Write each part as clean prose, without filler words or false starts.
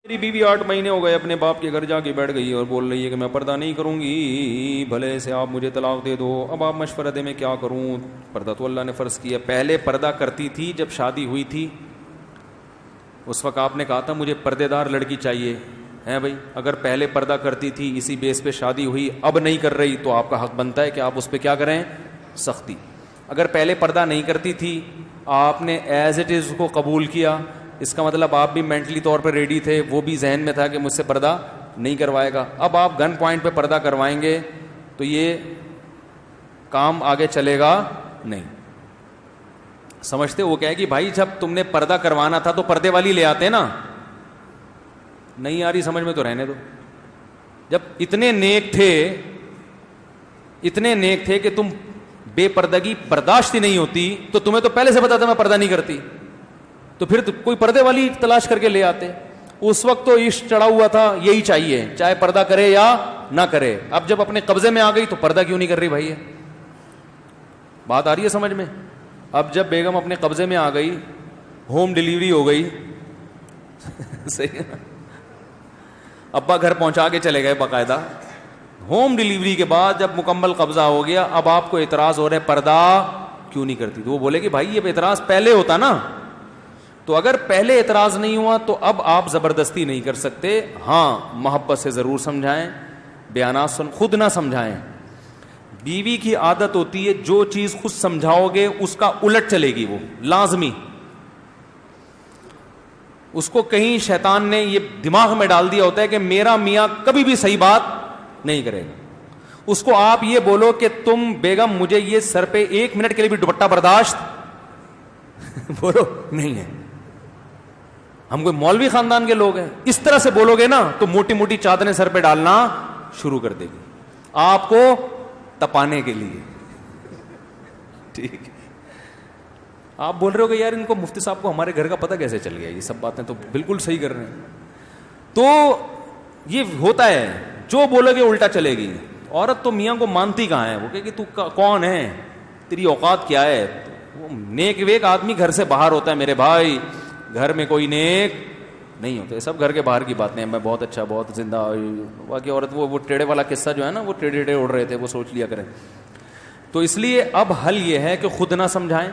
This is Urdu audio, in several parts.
میری بیوی 8 مہینے ہو گئے اپنے باپ کے گھر جا کے بیٹھ گئی اور بول رہی ہے کہ میں پردہ نہیں کروں گی، بھلے سے آپ مجھے طلاق دے دو۔ اب آپ مشورہ دیں میں کیا کروں؟ پردہ تو اللہ نے فرض کیا۔ پہلے پردہ کرتی تھی جب شادی ہوئی تھی، اس وقت آپ نے کہا تھا مجھے پردے دار لڑکی چاہیے، ہے بھائی؟ اگر پہلے پردہ کرتی تھی، اسی بیس پہ شادی ہوئی، اب نہیں کر رہی، تو آپ کا حق بنتا ہے کہ آپ اس پہ کیا کریں؟ سختی۔ اگر پہلے پردہ نہیں کرتی تھی، آپ نے ایز اٹ از کو قبول کیا، اس کا مطلب آپ بھی مینٹلی طور پہ ریڈی تھے، وہ بھی ذہن میں تھا کہ مجھ سے پردہ نہیں کروائے گا۔ اب آپ گن پوائنٹ پہ پردہ کروائیں گے تو یہ کام آگے چلے گا نہیں۔ سمجھتے وہ کہے گی بھائی جب تم نے پردہ کروانا تھا تو پردے والی لے آتے نا، نہیں آ رہی سمجھ میں تو رہنے دو۔ جب اتنے نیک تھے کہ تم بے پردگی برداشت ہی نہیں ہوتی تو تمہیں تو پہلے سے بتاتا میں پردہ نہیں کرتی، تو پھر کوئی پردے والی تلاش کر کے لے آتے۔ اس وقت تو عشق چڑھا ہوا تھا، یہی چاہیے چاہے پردہ کرے یا نہ کرے۔ اب جب اپنے قبضے میں آ گئی تو پردہ کیوں نہیں کر رہی بھائی؟ بات آ رہی ہے سمجھ میں؟ اب جب بیگم اپنے قبضے میں آ گئی، ہوم ڈیلیوری ہو گئی، صحیح ہے، ابا گھر پہنچا کے چلے گئے باقاعدہ، ہوم ڈیلیوری کے بعد جب مکمل قبضہ ہو گیا، اب آپ کو اعتراض ہو رہا ہے پردہ کیوں نہیں کرتی؟ تو وہ بولے کہ بھائی یہ اعتراض پہلے ہوتا نا، تو اگر پہلے اعتراض نہیں ہوا تو اب آپ زبردستی نہیں کر سکتے۔ ہاں محبت سے ضرور سمجھائیں، بیانات خود نہ سمجھائیں۔ بیوی کی عادت ہوتی ہے جو چیز خود سمجھاؤ گے اس کا الٹ چلے گی، وہ لازمی۔ اس کو کہیں شیطان نے یہ دماغ میں ڈال دیا ہوتا ہے کہ میرا میاں کبھی بھی صحیح بات نہیں کرے گا۔ اس کو آپ یہ بولو کہ تم بیگم مجھے یہ سر پہ 1 منٹ کے لیے بھی دوپٹہ برداشت بولو نہیں ہے، ہم کوئی مولوی خاندان کے لوگ ہیں، اس طرح سے بولو گے نا تو موٹی موٹی چادریں سر پہ ڈالنا شروع کر دے گی آپ کو تپانے کے لیے، ٹھیک ہے؟ آپ بول رہے ہو کہ یار ان کو مفتی صاحب کو ہمارے گھر کا پتہ کیسے چل گیا؟ یہ سب باتیں تو بالکل صحیح کر رہے ہیں۔ تو یہ ہوتا ہے، جو بولو گے الٹا چلے گی۔ عورت تو میاں کو مانتی کہاں ہے، وہ کہ تو کون ہے، تیری اوقات کیا ہے؟ وہ نیک ویک آدمی گھر سے باہر ہوتا ہے میرے بھائی، گھر میں کوئی نیک نہیں ہوتے، سب گھر کے باہر کی باتیں ہیں، میں بہت اچھا بہت زندہ۔ باقی عورت وہ ٹیڑے والا قصہ جو ہے نا، وہ ٹیڑے ٹیڑے اڑ رہے تھے، وہ سوچ لیا کریں۔ تو اس لیے اب حل یہ ہے کہ خود نہ سمجھائیں،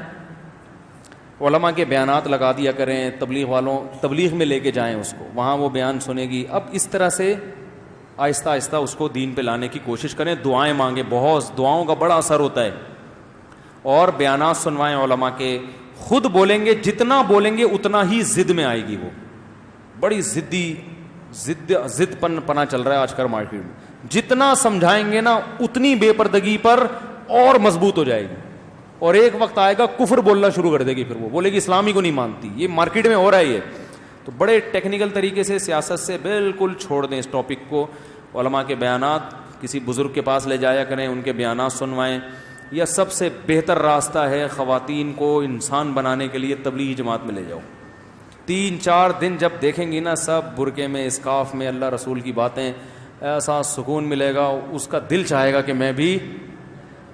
علماء کے بیانات لگا دیا کریں، تبلیغ میں لے کے جائیں اس کو، وہاں وہ بیان سنے گی۔ اب اس طرح سے آہستہ آہستہ اس کو دین پہ لانے کی کوشش کریں، دعائیں مانگیں، بہت دعاؤں کا بڑا اثر ہوتا ہے، اور بیانات سنوائیں علماء کے۔ خود بولیں گے، جتنا بولیں گے اتنا ہی ضد میں آئے گی، وہ بڑی ضد پنا چل رہا ہے آج کل مارکیٹ میں، جتنا سمجھائیں گے نا اتنی بے پردگی پر اور مضبوط ہو جائے گی، اور ایک وقت آئے گا کفر بولنا شروع کر دے گی، پھر وہ بولے گی اسلامی کو نہیں مانتی۔ یہ مارکیٹ میں ہو رہا ہے یہ، تو بڑے ٹیکنیکل طریقے سے سیاست سے بالکل چھوڑ دیں اس ٹاپک کو۔ علماء کے بیانات کسی بزرگ کے پاس لے جایا کریں، ان کے بیانات سنوائیں۔ یہ سب سے بہتر راستہ ہے خواتین کو انسان بنانے کے لیے، تبلیغی جماعت میں لے جاؤ۔ 3-4 دن جب دیکھیں گی نا سب برقعے میں، اسکارف میں، اللہ رسول کی باتیں، ایسا سکون ملے گا، اس کا دل چاہے گا کہ میں بھی۔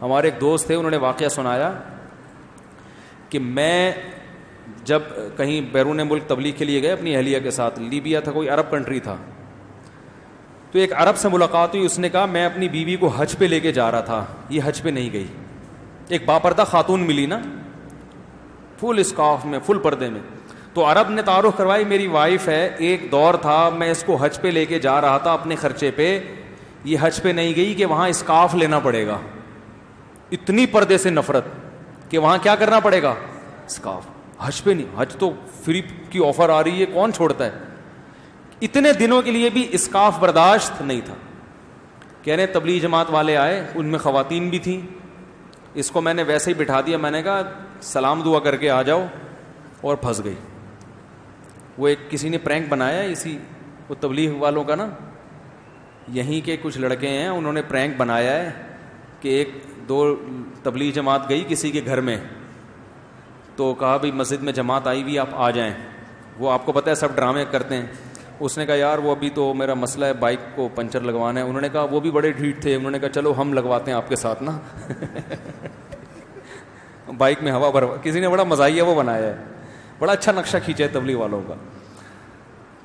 ہمارے ایک دوست تھے، انہوں نے واقعہ سنایا کہ میں جب کہیں بیرون ملک تبلیغ کے لیے گئے اپنی اہلیہ کے ساتھ، لیبیا تھا، کوئی عرب کنٹری تھا، تو ایک عرب سے ملاقات ہوئی، اس نے کہا میں اپنی بیوی کو حج پہ لے کے جا رہا تھا، یہ حج پہ نہیں گئی۔ ایک باپردہ خاتون ملی نا، فل اسکارف میں، فل پردے میں، تو عرب نے تعارف کروائی میری وائف ہے، ایک دور تھا میں اس کو حج پہ لے کے جا رہا تھا اپنے خرچے پہ، یہ حج پہ نہیں گئی کہ وہاں اسکارف لینا پڑے گا، اتنی پردے سے نفرت کہ وہاں کیا کرنا پڑے گا، اسکارف۔ حج پہ نہیں، حج تو فری کی آفر آ رہی ہے، کون چھوڑتا ہے؟ اتنے دنوں کے لیے بھی اسکارف برداشت نہیں تھا۔ کہہ رہے تبلیغ جماعت والے آئے، ان میں خواتین بھی تھیں، اس کو میں نے ویسے ہی بٹھا دیا، میں نے کہا سلام دعا کر کے آ جاؤ، اور پھنس گئی۔ وہ ایک کسی نے پرینک بنایا، اسی وہ تبلیغ والوں کا نا، یہیں کے کچھ لڑکے ہیں، انہوں نے پرینک بنایا ہے کہ 1-2 تبلیغ جماعت گئی کسی کے گھر میں، تو کہا بھائی مسجد میں جماعت آئی ہوئی، آپ آ جائیں۔ وہ آپ کو پتہ ہے سب ڈرامے کرتے ہیں۔ اس نے کہا یار وہ ابھی تو میرا مسئلہ ہے، بائک کو پنچر لگوانا ہے۔ انہوں نے کہا وہ بھی بڑے ڈھیٹ تھے، انہوں نے کہا چلو ہم لگواتے ہیں آپ کے ساتھ نا بائک میں ہوا بھروا، کسی نے بڑا مزاحیہ وہ بنایا ہے، بڑا اچھا نقشہ کھینچا ہے تبلیغ والوں کا۔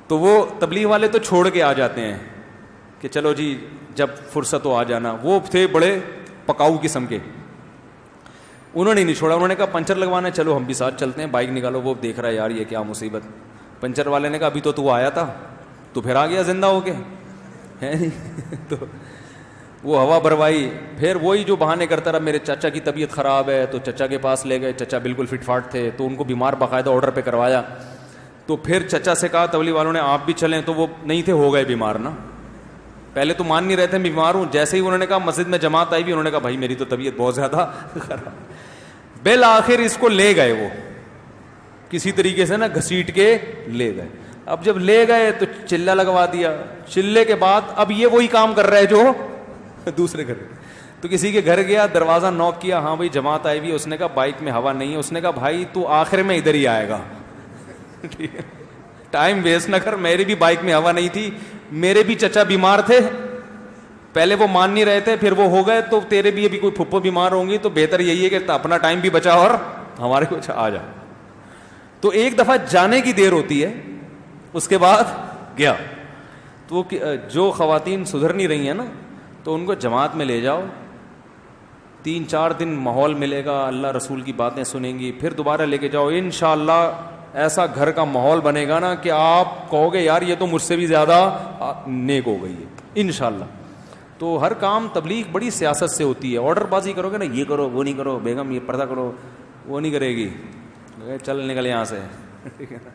تو وہ تبلیغ والے تو چھوڑ کے آ جاتے ہیں کہ چلو جی جب فرصت ہو آ جانا. وہ تھے بڑے پکاؤ قسم کے, انہوں نے نہیں چھوڑا. انہوں نے کہا پنچر لگوانا ہے, چلو ہم بھی ساتھ چلتے ہیں, بائک نکالو. وہ دیکھ رہا ہے یار یہ کیا مصیبت. پنچر والے نے کہا ابھی تو آیا تھا, تو پھر آ گیا زندہ ہو کے, ہے نہیں. تو وہ ہوا بھروائی. پھر وہی جو بہانے کرتا رہا, میرے چچا کی طبیعت خراب ہے, تو چچا کے پاس لے گئے. چچا بالکل فٹ فاٹ تھے, تو ان کو بیمار باقاعدہ آرڈر پہ کروایا. تو پھر چچا سے کہا تبلیغ والوں نے آپ بھی چلیں, تو وہ نہیں تھے, ہو گئے بیمار نا. پہلے تو مان نہیں رہے تھے بیمار ہوں. جیسے ہی انہوں نے کہا مسجد میں جماعت آئی بھی, انہوں نے کہا بھائی میری تو طبیعت بہت زیادہ خراب. بالآخر اس کو لے گئے, وہ کسی طریقے سے نا گھسیٹ کے لے گئے. اب جب لے گئے تو چلہ لگوا دیا. چلے کے بعد اب یہ وہی کام کر رہا ہے جو دوسرے گھر. تو کسی کے گھر گیا, دروازہ نوک کیا, ہاں بھائی جماعت آئی ہوئی. اس نے کہا بائک میں ہوا نہیں ہے. اس نے کہا بھائی تو آخر میں ادھر ہی آئے گا, ٹھیک ہے, ٹائم ویسٹ نہ کر. میری بھی بائک میں ہوا نہیں تھی, میرے بھی چچا بیمار تھے, پہلے وہ مان نہیں رہے تھے, پھر وہ ہو گئے, تو تیرے بھی ابھی کوئی پھپھو بیمار ہوں گی, تو بہتر یہی ہے کہ اپنا ٹائم بھی بچا اور ہمارے کچھ آ جا. تو ایک دفعہ جانے کی دیر ہوتی ہے, اس کے بعد گیا. تو جو خواتین سدھر نہیں رہی ہیں نا, تو ان کو جماعت میں لے جاؤ, 3-4 دن ماحول ملے گا, اللہ رسول کی باتیں سنیں گی, پھر دوبارہ لے کے جاؤ. انشاءاللہ ایسا گھر کا ماحول بنے گا نا کہ آپ کہو گے یار یہ تو مجھ سے بھی زیادہ نیک ہو گئی ہے انشاءاللہ. تو ہر کام تبلیغ بڑی سیاست سے ہوتی ہے. آرڈر بازی کرو گے نا, یہ کرو وہ نہیں کرو, بیگم یہ پردہ کرو, وہ نہیں کرے گی, چل نکل یہاں سے, ٹھیک ہے نا.